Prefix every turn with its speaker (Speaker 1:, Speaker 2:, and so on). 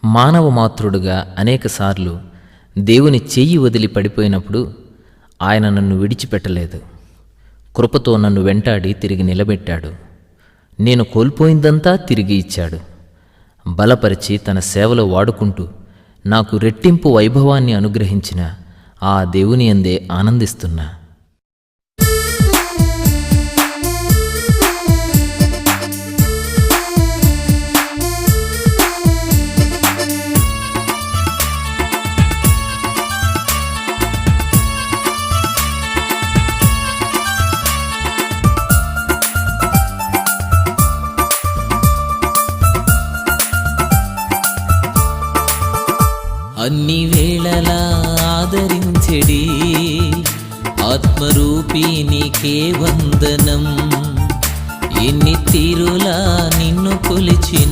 Speaker 1: మానవ మాతృడుగా అనేకసార్లు దేవుని చెయ్యి వదిలి పడిపోయినప్పుడు ఆయన నన్ను విడిచిపెట్టలేదు. కృపతో నన్ను వెంటాడి తిరిగి నిలబెట్టాడు. నేను కోల్పోయిందంతా తిరిగి ఇచ్చాడు. బలపరిచి తన సేవలో వాడుకుంటూ నాకు రెట్టింపు వైభవాన్ని అనుగ్రహించిన ఆ దేవుని యందే ఆనందిస్తున్నా.
Speaker 2: అన్ని వేళలా ఆదరించెడి ఆత్మరూపీ నీకే వందనం. ఎన్ని తీరులా నిన్ను కొలిచిన